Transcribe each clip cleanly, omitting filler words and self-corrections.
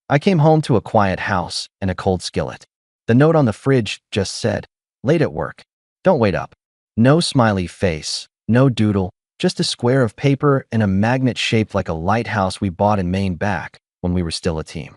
I came home to a quiet house and a cold skillet. The note on the fridge just said, "Late at work. Don't wait up." No smiley face, no doodle, just a square of paper and a magnet shaped like a lighthouse we bought in Maine back when we were still a team.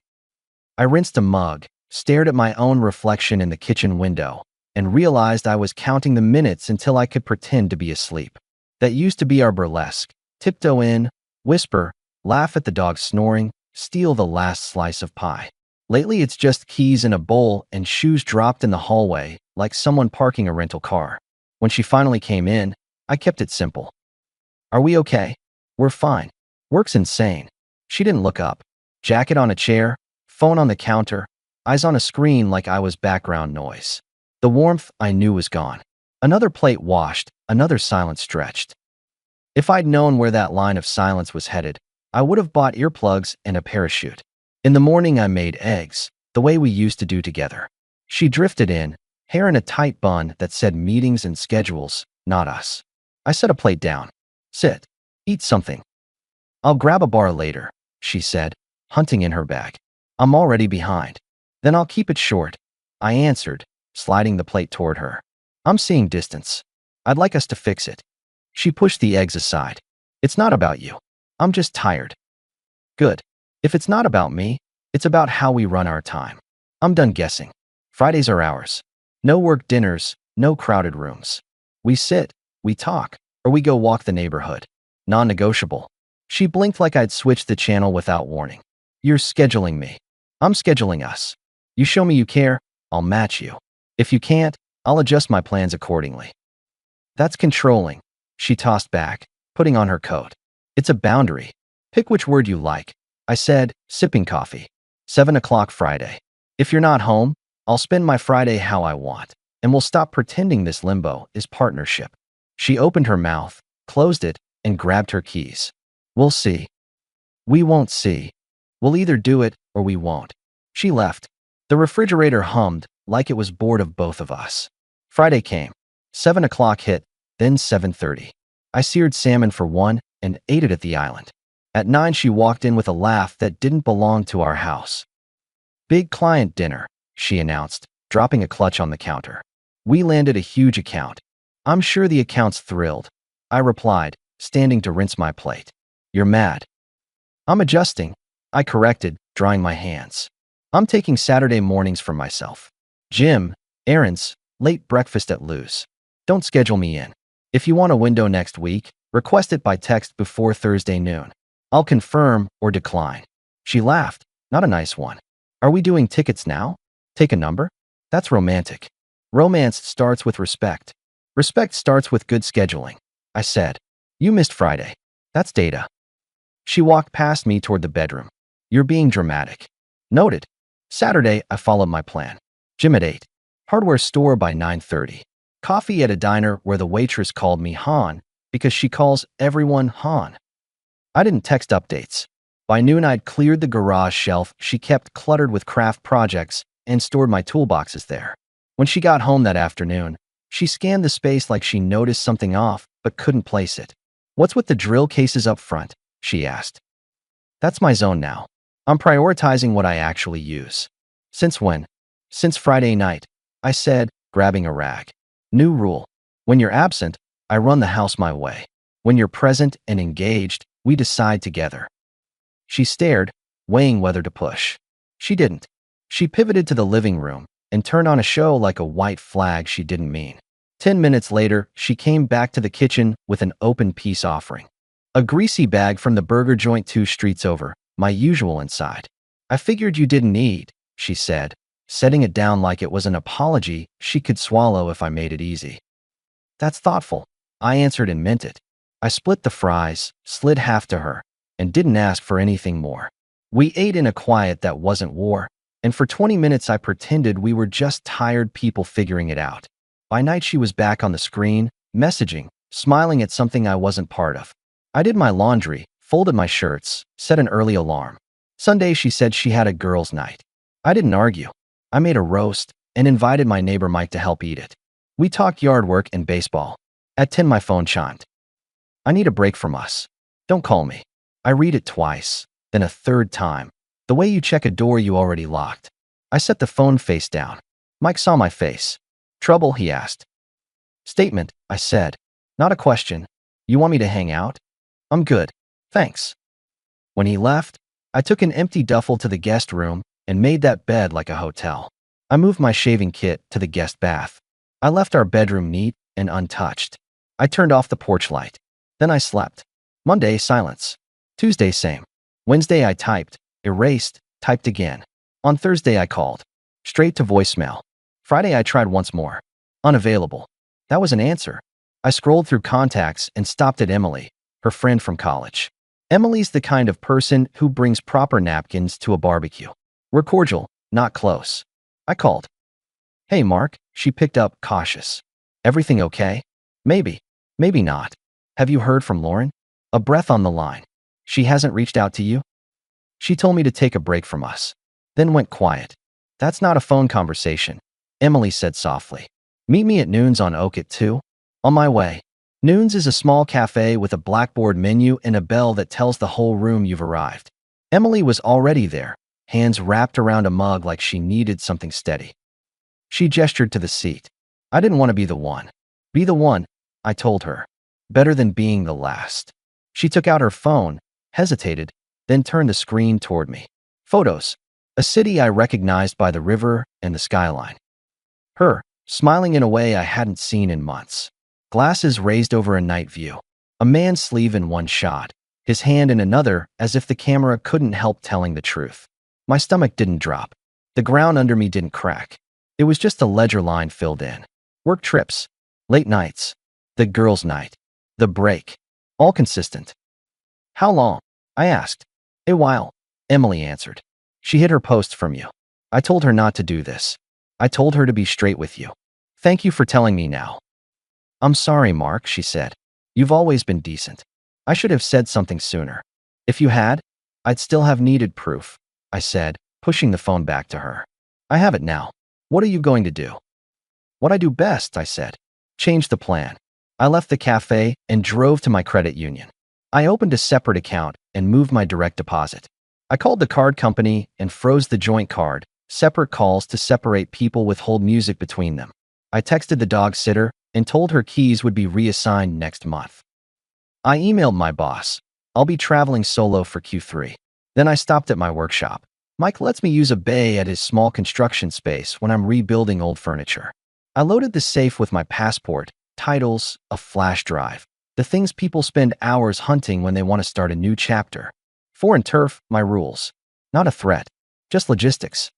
I rinsed a mug, stared at my own reflection in the kitchen window, and realized I was counting the minutes until I could pretend to be asleep. That used to be our burlesque. Tiptoe in, whisper, laugh at the dog snoring, steal the last slice of pie. Lately, it's just keys in a bowl and shoes dropped in the hallway, like someone parking a rental car. When she finally came in, I kept it simple. "Are we okay?" "We're fine." "Work's insane." She didn't look up. Jacket on a chair, phone on the counter, eyes on a screen like I was background noise. The warmth I knew was gone. Another plate washed, another silence stretched. If I'd known where that line of silence was headed, I would have bought earplugs and a parachute. In the morning, I made eggs, the way we used to do together. She drifted in, hair in a tight bun that said meetings and schedules, not us. I set a plate down. "Sit. Eat something." "I'll grab a bar later," she said, hunting in her bag. "I'm already behind." "Then I'll keep it short," I answered, sliding the plate toward her. "I'm seeing distance. I'd like us to fix it." She pushed the eggs aside. "It's not about you. I'm just tired." "Good. If it's not about me, it's about how we run our time. I'm done guessing. Fridays are ours. No work dinners, no crowded rooms. We sit, we talk, or we go walk the neighborhood. Non-negotiable." She blinked like I'd switched the channel without warning. "You're scheduling me. I'm scheduling us. You show me you care, I'll match you. If you can't, I'll adjust my plans accordingly." "That's controlling," she tossed back, putting on her coat. "It's a boundary. Pick which word you like," I said, sipping coffee. 7 o'clock Friday. "If you're not home, I'll spend my Friday how I want, and we'll stop pretending this limbo is partnership." She opened her mouth, closed it, and grabbed her keys. "We'll see." "We won't see. We'll either do it or we won't." She left. The refrigerator hummed like it was bored of both of us. Friday came. 7 o'clock hit, then 7:30. I seared salmon for one and ate it at the island. At 9, she walked in with a laugh that didn't belong to our house. "Big client dinner," she announced, dropping a clutch on the counter. "We landed a huge account." "I'm sure the account's thrilled," I replied, standing to rinse my plate. "You're mad." "I'm adjusting," I corrected, drying my hands. "I'm taking Saturday mornings for myself. Gym, errands, late breakfast at Lou's. Don't schedule me in. If you want a window next week, request it by text before Thursday noon. I'll confirm or decline." She laughed, not a nice one. "Are we doing tickets now? Take a number?" "That's romantic." "Romance starts with respect. Respect starts with good scheduling," I said. "You missed Friday. That's data." She walked past me toward the bedroom. "You're being dramatic." "Noted." Saturday, I followed my plan. Gym at 8. Hardware store by 9:30. Coffee at a diner where the waitress called me Han because she calls everyone Han. I didn't text updates. By noon, I'd cleared the garage shelf she kept cluttered with craft projects and stored my toolboxes there. When she got home that afternoon, she scanned the space like she noticed something off but couldn't place it. "What's with the drill cases up front?" she asked. "That's my zone now. I'm prioritizing what I actually use." "Since when?" "Since Friday night," I said, grabbing a rag. "New rule. When you're absent, I run the house my way. When you're present and engaged, we decide together." She stared, weighing whether to push. She didn't. She pivoted to the living room and turned on a show like a white flag she didn't mean. 10 minutes later, she came back to the kitchen with an open peace offering. A greasy bag from the burger joint 2 streets over, my usual inside. "I figured you didn't eat," she said, setting it down like it was an apology she could swallow if I made it easy. "That's thoughtful," I answered and meant it. I split the fries, slid half to her, and didn't ask for anything more. We ate in a quiet that wasn't war, and for 20 minutes I pretended we were just tired people figuring it out. By night, she was back on the screen, messaging, smiling at something I wasn't part of. I did my laundry, folded my shirts, set an early alarm. Sunday, she said she had a girls' night. I didn't argue. I made a roast and invited my neighbor Mike to help eat it. We talked yard work and baseball. At 10, my phone chimed. "I need a break from us. Don't call me." I read it twice, then a third time. The way you check a door you already locked. I set the phone face down. Mike saw my face. Trouble, he asked. Statement, I said. Not a question. You want me to hang out? I'm good. Thanks. When he left, I took an empty duffel to the guest room and made that bed like a hotel. I moved my shaving kit to the guest bath. I left our bedroom neat and untouched. I turned off the porch light. Then I slept. Monday, silence. Tuesday, same. Wednesday, I typed, erased, typed again. On Thursday, I called. Straight to voicemail. Friday, I tried once more. Unavailable. That was an answer. I scrolled through contacts and stopped at Emily, her friend from college. Emily's the kind of person who brings proper napkins to a barbecue. We're cordial, not close. I called. Hey, Mark, she picked up, cautious. Everything okay? Maybe. Maybe not. Have you heard from Lauren? A breath on the line. She hasn't reached out to you? She told me to take a break from us. Then went quiet. That's not a phone conversation, Emily said softly. Meet me at Noon's on Oak at 2. On my way. Noon's is a small cafe with a blackboard menu and a bell that tells the whole room you've arrived. Emily was already there, hands wrapped around a mug like she needed something steady. She gestured to the seat. I didn't want to be the one. Be the one, I told her. Better than being the last. She took out her phone, hesitated, then turned the screen toward me. Photos. A city I recognized by the river and the skyline. Her, smiling in a way I hadn't seen in months. Glasses raised over a night view. A man's sleeve in one shot, his hand in another, as if the camera couldn't help telling the truth. My stomach didn't drop. The ground under me didn't crack. It was just a ledger line filled in. Work trips. Late nights. The girls' night. The break. All consistent. How long? I asked. A while, Emily answered. She hid her post from you. I told her not to do this. I told her to be straight with you. Thank you for telling me now. I'm sorry, Mark, she said. You've always been decent. I should have said something sooner. If you had, I'd still have needed proof, I said, pushing the phone back to her. I have it now. What are you going to do? What I do best, I said. Change the plan. I left the cafe and drove to my credit union. I opened a separate account and moved my direct deposit. I called the card company and froze the joint card, separate calls to separate people with hold music between them. I texted the dog sitter and told her keys would be reassigned next month. I emailed my boss. I'll be traveling solo for Q3. Then I stopped at my workshop. Mike lets me use a bay at his small construction space when I'm rebuilding old furniture. I loaded the safe with my passport, titles, a flash drive, the things people spend hours hunting when they want to start a new chapter. Foreign turf, my rules. Not a threat, just logistics.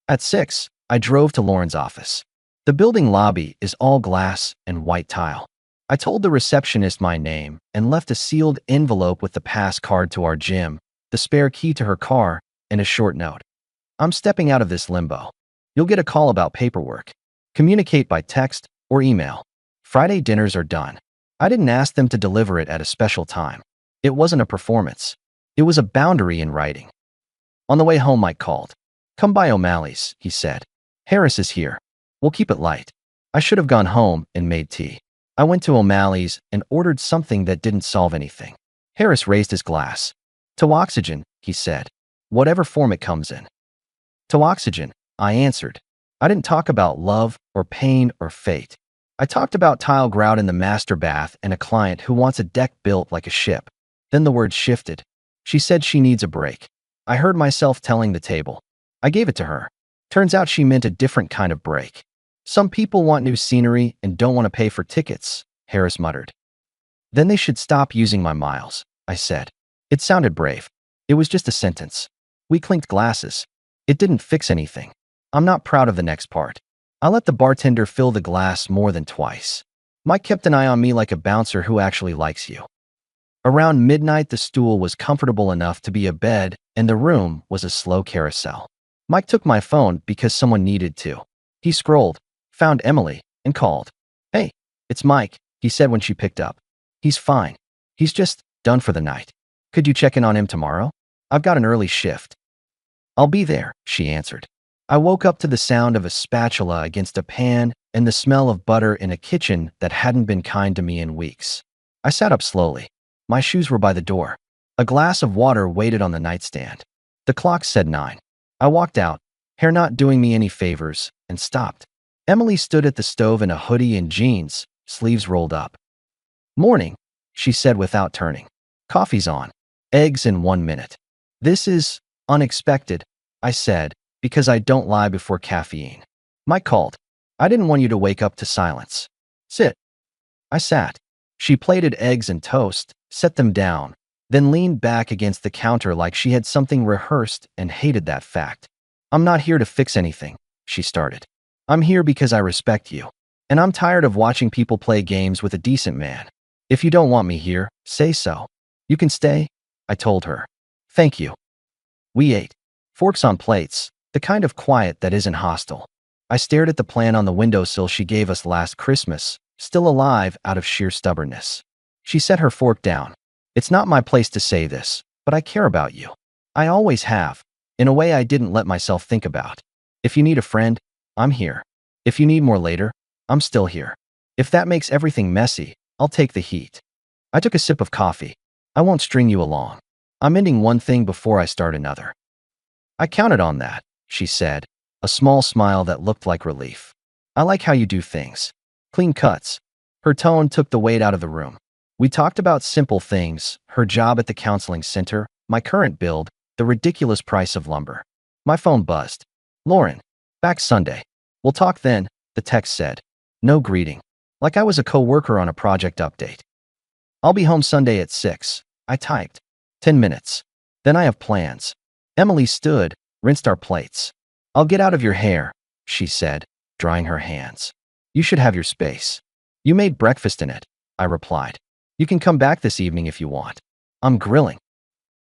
At 6, I drove to Lauren's office. The building lobby is all glass and white tile. I told the receptionist my name and left a sealed envelope with the pass card to our gym, the spare key to her car, and a short note. I'm stepping out of this limbo. You'll get a call about paperwork. Communicate by text or email. Friday dinners are done. I didn't ask them to deliver it at a special time. It wasn't a performance. It was a boundary in writing. On the way home, Mike called. Come by O'Malley's, he said. Harris is here. We'll keep it light. I should have gone home and made tea. I went to O'Malley's and ordered something that didn't solve anything. Harris raised his glass. To oxygen, he said. Whatever form it comes in. To oxygen, I answered. I didn't talk about love or pain or fate. I talked about tile grout in the master bath and a client who wants a deck built like a ship. Then the words shifted. She said she needs a break. I heard myself telling the table. I gave it to her. Turns out she meant a different kind of break. Some people want new scenery and don't want to pay for tickets, Harris muttered. Then they should stop using my miles, I said. It sounded brave. It was just a sentence. We clinked glasses. It didn't fix anything. I'm not proud of the next part. I let the bartender fill the glass more than twice. Mike kept an eye on me like a bouncer who actually likes you. Around midnight, the stool was comfortable enough to be a bed, and the room was a slow carousel. Mike took my phone because someone needed to. He scrolled, found Emily, and called. Hey, it's Mike, he said when she picked up. He's fine. He's just done for the night. Could you check in on him tomorrow? I've got an early shift. I'll be there, she answered. I woke up to the sound of a spatula against a pan and the smell of butter in a kitchen that hadn't been kind to me in weeks. I sat up slowly. My shoes were by the door. A glass of water waited on the nightstand. The clock said 9. I walked out, hair not doing me any favors, and stopped. Emily stood at the stove in a hoodie and jeans, sleeves rolled up. "Morning," she said without turning. "Coffee's on. Eggs in 1 minute." "This is unexpected," I said, because I don't lie before caffeine. Mike called. "I didn't want you to wake up to silence." "Sit." I sat. She plated eggs and toast, set them down, then leaned back against the counter like she had something rehearsed and hated that fact. "I'm not here to fix anything," she started. "I'm here because I respect you. And I'm tired of watching people play games with a decent man. If you don't want me here, say so. You can stay," I told her. "Thank you." We ate. Forks on plates, the kind of quiet that isn't hostile. I stared at the plan on the windowsill she gave us last Christmas, still alive out of sheer stubbornness. She set her fork down. "It's not my place to say this, but I care about you. I always have, in a way I didn't let myself think about. If you need a friend, I'm here. If you need more later, I'm still here. If that makes everything messy, I'll take the heat." I took a sip of coffee. "I won't string you along. I'm ending one thing before I start another." "I counted on that," she said, a small smile that looked like relief. "I like how you do things. Clean cuts." Her tone took the weight out of the room. We talked about simple things, her job at the counseling center, my current build, the ridiculous price of lumber. My phone buzzed. "Lauren, back Sunday. We'll talk then," the text said. No greeting. Like I was a co-worker on a project update. "I'll be home Sunday at 6, I typed. 10 minutes. Then I have plans." Emily stood, rinsed our plates. "I'll get out of your hair," she said, drying her hands. "You should have your space." "You made breakfast in it," I replied. "You can come back this evening if you want. I'm grilling."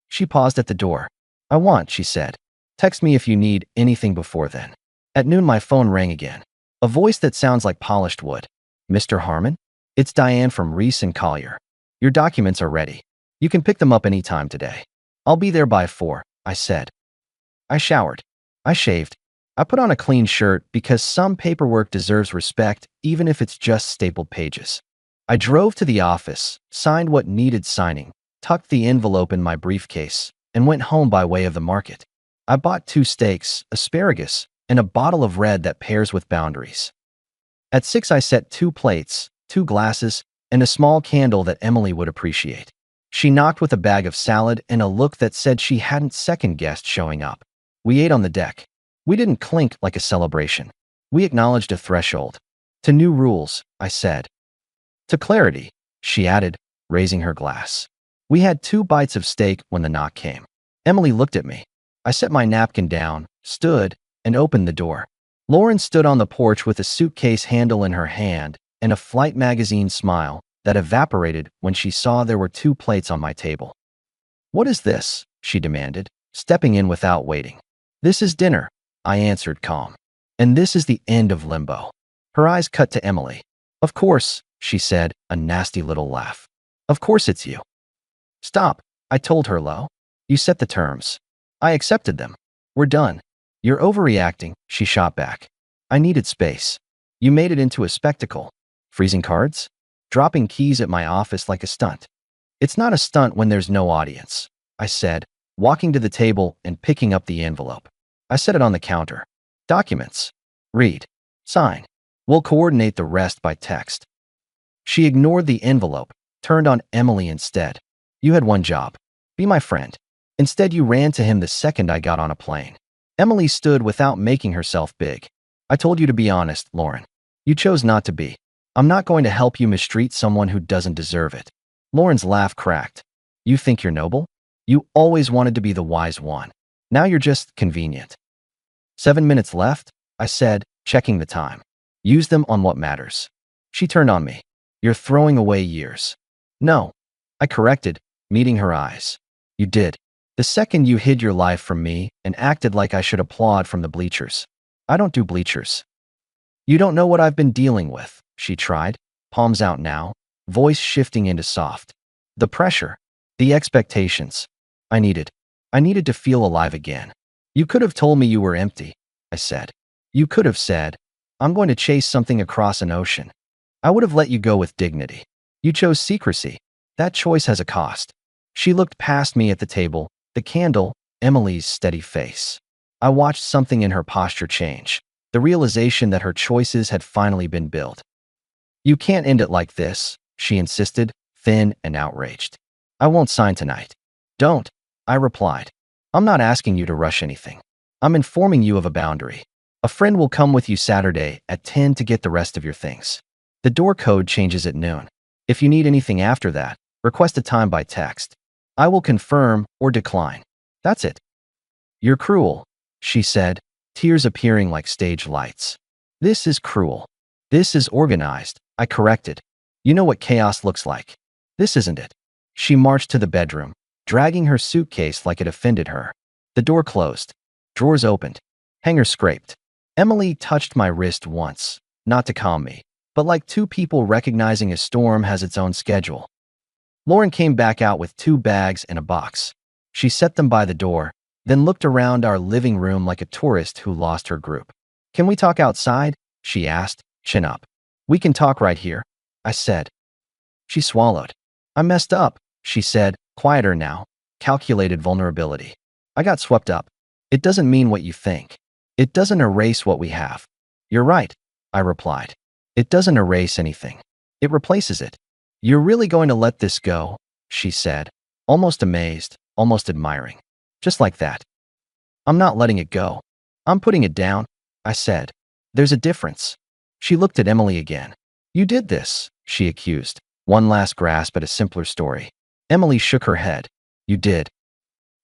She paused at the door. "I want," she said. "Text me if you need anything before then." At noon my phone rang again. A voice that sounds like polished wood. "Mr. Harmon? It's Diane from Reese and Collier. Your documents are ready. You can pick them up any time today." "I'll be there by 4, I said. I showered. I shaved. I put on a clean shirt because some paperwork deserves respect even if it's just stapled pages. I drove to the office, signed what needed signing, tucked the envelope in my briefcase, and went home by way of the market. I bought 2 steaks, asparagus, and a bottle of red that pairs with boundaries. At 6 I set 2 plates, 2 glasses, and a small candle that Emily would appreciate. She knocked with a bag of salad and a look that said she hadn't second-guessed showing up. We ate on the deck. We didn't clink like a celebration. We acknowledged a threshold. "To new rules," I said. "To clarity," she added, raising her glass. We had 2 bites of steak when the knock came. Emily looked at me. I set my napkin down, stood, and opened the door. Lauren stood on the porch with a suitcase handle in her hand and a flight magazine smile that evaporated when she saw there were 2 plates on my table. "What is this?" she demanded, stepping in without waiting. "This is dinner," I answered calm. "And this is the end of limbo." Her eyes cut to Emily. "Of course," she said, a nasty little laugh. "Of course it's you." "Stop," I told her low. "You set the terms. I accepted them. We're done." "You're overreacting," she shot back. "I needed space. You made it into a spectacle. Freezing cards? Dropping keys at my office like a stunt." "It's not a stunt when there's no audience," I said, walking to the table and picking up the envelope. I set it on the counter. "Documents. Read. Sign. We'll coordinate the rest by text." She ignored the envelope, turned on Emily instead. "You had one job. Be my friend. Instead, you ran to him the second I got on a plane." Emily stood without making herself big. "I told you to be honest, Lauren. You chose not to be. I'm not going to help you mistreat someone who doesn't deserve it." Lauren's laugh cracked. "You think you're noble? You always wanted to be the wise one. Now you're just convenient." 7 minutes left, I said, checking the time. "Use them on what matters." She turned on me. "You're throwing away years." "No," I corrected, meeting her eyes. "You did. The second you hid your life from me and acted like I should applaud from the bleachers." "I don't do bleachers." "You don't know what I've been dealing with," she tried, palms out now, voice shifting into soft. "The pressure, the expectations. I needed to feel alive again." "You could have told me you were empty," I said. "You could have said, I'm going to chase something across an ocean." I would have let you go with dignity. You chose secrecy. That choice has a cost." She looked past me at the table, the candle, Emily's steady face. I watched something in her posture change, the realization that her choices had finally been built. You can't end it like this, she insisted, thin and outraged. I won't sign tonight. Don't, I replied. I'm not asking you to rush anything. I'm informing you of a boundary. A friend will come with you Saturday at 10 to get the rest of your things. The door code changes at noon. If you need anything after that, request a time by text. I will confirm or decline. That's it. You're cruel, she said, tears appearing like stage lights. This is cruel. This is organized, I corrected. You know what chaos looks like. This isn't it. She marched to the bedroom, dragging her suitcase like it offended her. The door closed. Drawers opened. Hanger scraped. Emily touched my wrist once, not to calm me, but like two people recognizing a storm has its own schedule. Lauren came back out with 2 bags and a box. She set them by the door, then looked around our living room like a tourist who lost her group. Can we talk outside? She asked, chin up. We can talk right here, I said. She swallowed. I messed up, she said, quieter now, calculated vulnerability. I got swept up. It doesn't mean what you think. It doesn't erase what we have. You're right, I replied. It doesn't erase anything. It replaces it. You're really going to let this go, she said, almost amazed, almost admiring. Just like that. I'm not letting it go. I'm putting it down, I said. There's a difference. She looked at Emily again. You did this, she accused. One last grasp at a simpler story. Emily shook her head. You did.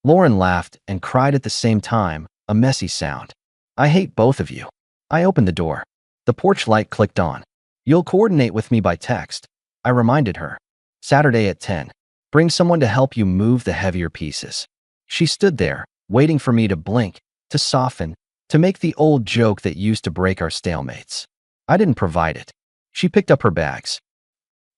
Lauren laughed and cried at the same time, a messy sound. I hate both of you. I opened the door. The porch light clicked on. You'll coordinate with me by text, I reminded her. Saturday at 10. Bring someone to help you move the heavier pieces. She stood there, waiting for me to blink, to soften, to make the old joke that used to break our stalemates. I didn't provide it. She picked up her bags.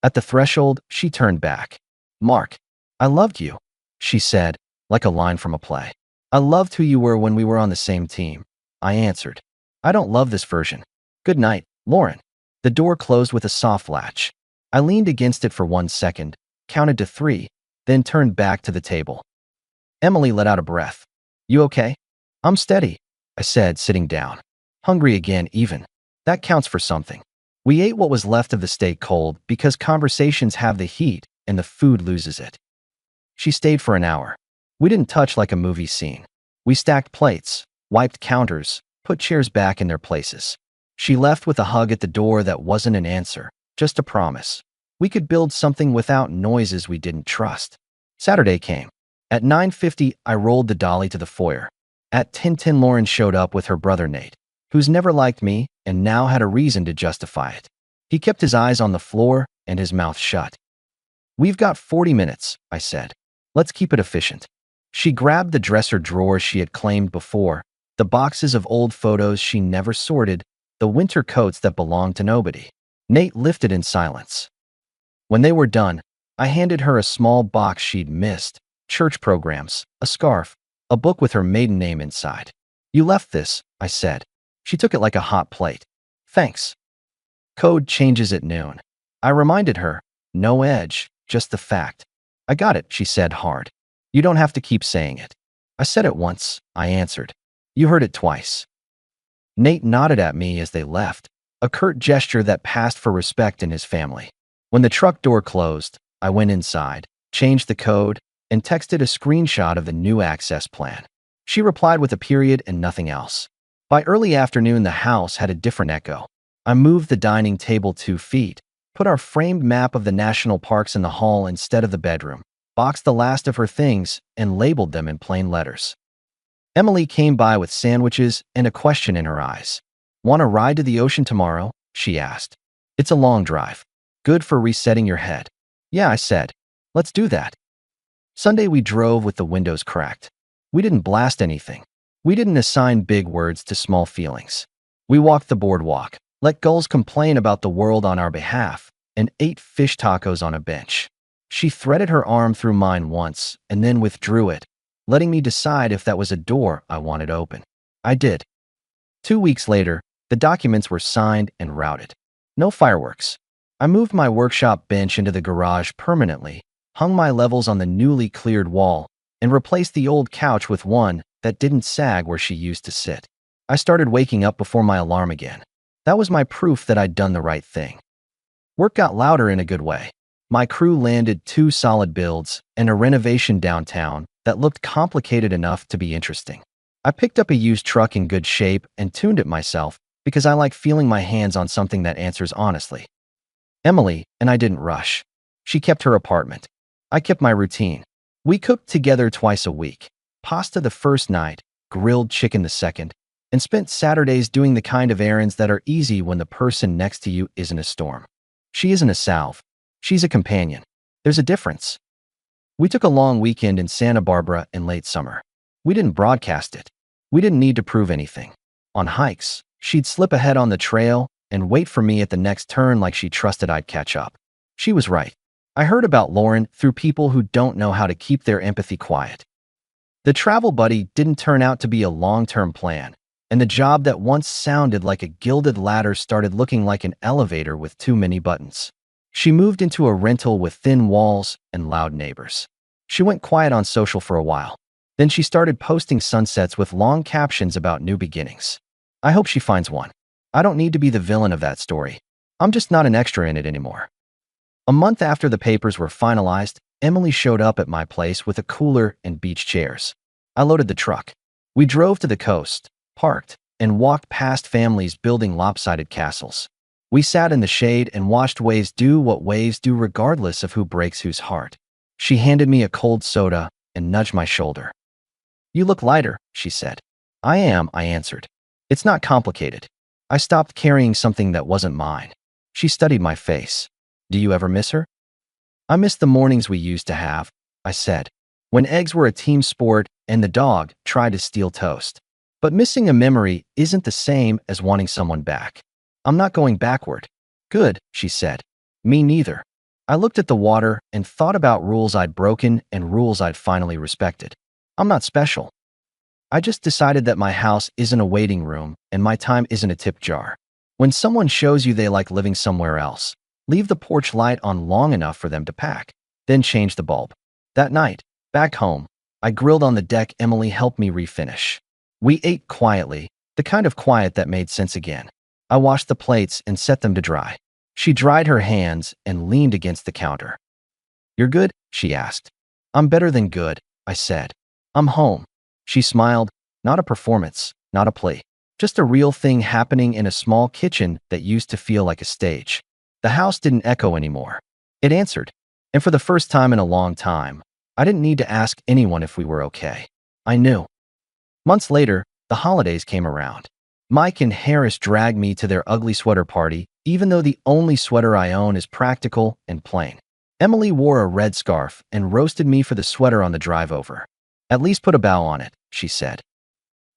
At the threshold, she turned back. Mark, I loved you, she said, like a line from a play. I loved who you were when we were on the same team. I answered. I don't love this version. Good night, Lauren. The door closed with a soft latch. I leaned against it for 1 second, counted to 3, then turned back to the table. Emily let out a breath. You okay? I'm steady, I said, sitting down. Hungry again, even. That counts for something. We ate what was left of the steak cold because conversations have the heat and the food loses it. She stayed for an hour. We didn't touch like a movie scene. We stacked plates, wiped counters, put chairs back in their places. She left with a hug at the door that wasn't an answer, just a promise. We could build something without noises we didn't trust. Saturday came. At 9:50, I rolled the dolly to the foyer. At 10:10, Lauren showed up with her brother Nate, who's never liked me and now had a reason to justify it. He kept his eyes on the floor and his mouth shut. We've got 40 minutes, I said. Let's keep it efficient. She grabbed the dresser drawer she had claimed before, the boxes of old photos she never sorted, the winter coats that belonged to nobody. Nate lifted in silence. When they were done, I handed her a small box she'd missed, church programs, a scarf, a book with her maiden name inside. You left this, I said. She took it like a hot plate. Thanks. Code changes at noon. I reminded her, no edge, just the fact. I got it, she said hard. You don't have to keep saying it. I said it once, I answered. You heard it twice. Nate nodded at me as they left, a curt gesture that passed for respect in his family. When the truck door closed, I went inside, changed the code, and texted a screenshot of the new access plan. She replied with a period and nothing else. By early afternoon, the house had a different echo. I moved the dining table 2 feet, put our framed map of the national parks in the hall instead of the bedroom, boxed the last of her things, and labeled them in plain letters. Emily came by with sandwiches and a question in her eyes. Want a ride to the ocean tomorrow? She asked. It's a long drive. Good for resetting your head. Yeah, I said. Let's do that. Sunday we drove with the windows cracked. We didn't blast anything. We didn't assign big words to small feelings. We walked the boardwalk, let gulls complain about the world on our behalf, and ate fish tacos on a bench. She threaded her arm through mine once and then withdrew it, letting me decide if that was a door I wanted open. I did. 2 weeks later, the documents were signed and routed. No fireworks. I moved my workshop bench into the garage permanently, hung my levels on the newly cleared wall, and replaced the old couch with one that didn't sag where she used to sit. I started waking up before my alarm again. That was my proof that I'd done the right thing. Work got louder in a good way. My crew landed 2 solid builds and a renovation downtown that looked complicated enough to be interesting. I picked up a used truck in good shape and tuned it myself because I like feeling my hands on something that answers honestly. Emily and I didn't rush. She kept her apartment. I kept my routine. We cooked together twice a week. Pasta the first night, grilled chicken the second, and spent Saturdays doing the kind of errands that are easy when the person next to you isn't a storm. She isn't a salve. She's a companion. There's a difference. We took a long weekend in Santa Barbara in late summer. We didn't broadcast it. We didn't need to prove anything. On hikes, she'd slip ahead on the trail and wait for me at the next turn like she trusted I'd catch up. She was right. I heard about Lauren through people who don't know how to keep their empathy quiet. The travel buddy didn't turn out to be a long-term plan, and the job that once sounded like a gilded ladder started looking like an elevator with too many buttons. She moved into a rental with thin walls and loud neighbors. She went quiet on social for a while. Then she started posting sunsets with long captions about new beginnings. I hope she finds one. I don't need to be the villain of that story. I'm just not an extra in it anymore. A month after the papers were finalized, Emily showed up at my place with a cooler and beach chairs. I loaded the truck. We drove to the coast, parked, and walked past families building lopsided castles. We sat in the shade and watched waves do what waves do regardless of who breaks whose heart. She handed me a cold soda and nudged my shoulder. "You look lighter," she said. "I am," I answered. "It's not complicated. I stopped carrying something that wasn't mine." She studied my face. "Do you ever miss her?" "I miss the mornings we used to have," I said, "when eggs were a team sport and the dog tried to steal toast. But missing a memory isn't the same as wanting someone back. I'm not going backward." "Good," she said. "Me neither." I looked at the water and thought about rules I'd broken and rules I'd finally respected. I'm not special. I just decided that my house isn't a waiting room and my time isn't a tip jar. When someone shows you they like living somewhere else, leave the porch light on long enough for them to pack, then change the bulb. That night, back home, I grilled on the deck. Emily helped me refinish. We ate quietly, the kind of quiet that made sense again. I washed the plates and set them to dry. She dried her hands and leaned against the counter. "You're good?" she asked. "I'm better than good," I said. "I'm home." She smiled. Not a performance, not a play. Just a real thing happening in a small kitchen that used to feel like a stage. The house didn't echo anymore. It answered. And for the first time in a long time, I didn't need to ask anyone if we were okay. I knew. Months later, the holidays came around. Mike and Harris dragged me to their ugly sweater party, even though the only sweater I own is practical and plain. Emily wore a red scarf and roasted me for the sweater on the drive over. "At least put a bow on it," she said.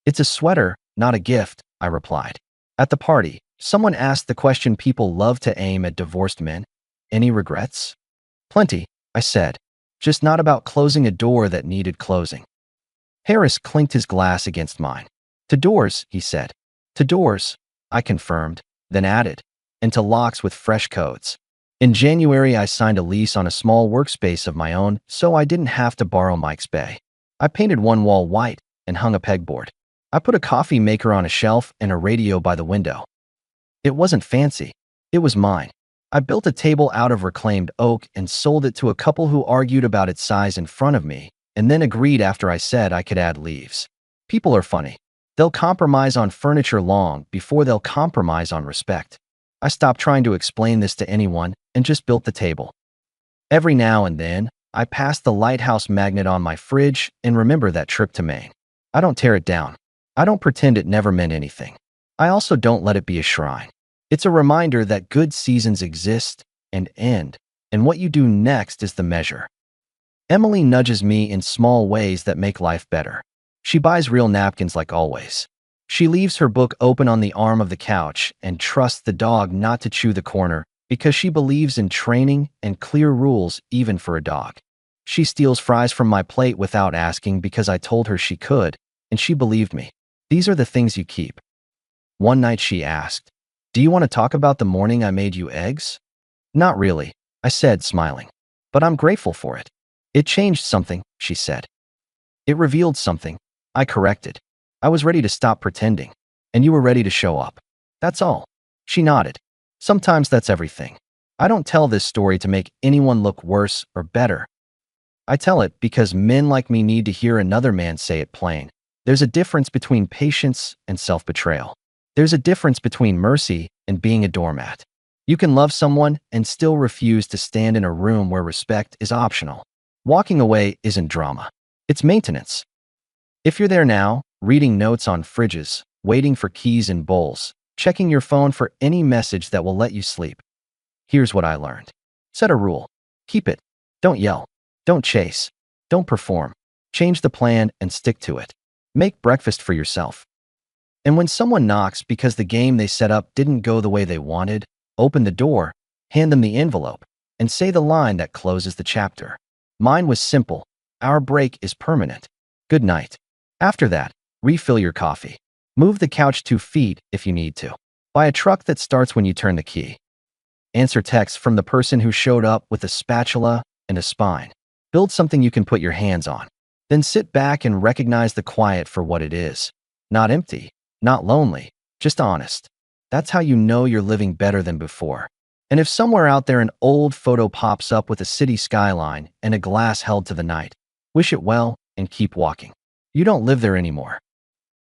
"It's a sweater, not a gift," I replied. At the party, someone asked the question people love to aim at divorced men. "Any regrets?" "Plenty," I said. "Just not about closing a door that needed closing." Harris clinked his glass against mine. "To doors," he said. "To doors," I confirmed, then added, "and to locks with fresh codes." In January, I signed a lease on a small workspace of my own, so I didn't have to borrow Mike's bay. I painted one wall white and hung a pegboard. I put a coffee maker on a shelf and a radio by the window. It wasn't fancy. It was mine. I built a table out of reclaimed oak and sold it to a couple who argued about its size in front of me, and then agreed after I said I could add leaves. People are funny. They'll compromise on furniture long before they'll compromise on respect. I stopped trying to explain this to anyone and just built the table. Every now and then, I pass the lighthouse magnet on my fridge and remember that trip to Maine. I don't tear it down. I don't pretend it never meant anything. I also don't let it be a shrine. It's a reminder that good seasons exist and end, and what you do next is the measure. Emily nudges me in small ways that make life better. She buys real napkins like always. She leaves her book open on the arm of the couch and trusts the dog not to chew the corner because she believes in training and clear rules even for a dog. She steals fries from my plate without asking because I told her she could, and she believed me. These are the things you keep. One night she asked, "Do you want to talk about the morning I made you eggs?" "Not really," I said, smiling. "But I'm grateful for it. It changed something," she said. It revealed something. I corrected. I was ready to stop pretending. And you were ready to show up. That's all. She nodded. Sometimes that's everything. I don't tell this story to make anyone look worse or better. I tell it because men like me need to hear another man say it plain. There's a difference between patience and self-betrayal. There's a difference between mercy and being a doormat. You can love someone and still refuse to stand in a room where respect is optional. Walking away isn't drama. It's maintenance. If you're there now, reading notes on fridges, waiting for keys in bowls, checking your phone for any message that will let you sleep, here's what I learned. Set a rule. Keep it. Don't yell. Don't chase. Don't perform. Change the plan and stick to it. Make breakfast for yourself. And when someone knocks because the game they set up didn't go the way they wanted, open the door, hand them the envelope, and say the line that closes the chapter. Mine was simple. Our break is permanent. Good night. After that, refill your coffee. Move the couch 2 feet if you need to. Buy a truck that starts when you turn the key. Answer texts from the person who showed up with a spatula and a spine. Build something you can put your hands on. Then sit back and recognize the quiet for what it is. Not empty, not lonely, just honest. That's how you know you're living better than before. And if somewhere out there an old photo pops up with a city skyline and a glass held to the night, wish it well and keep walking. You don't live there anymore.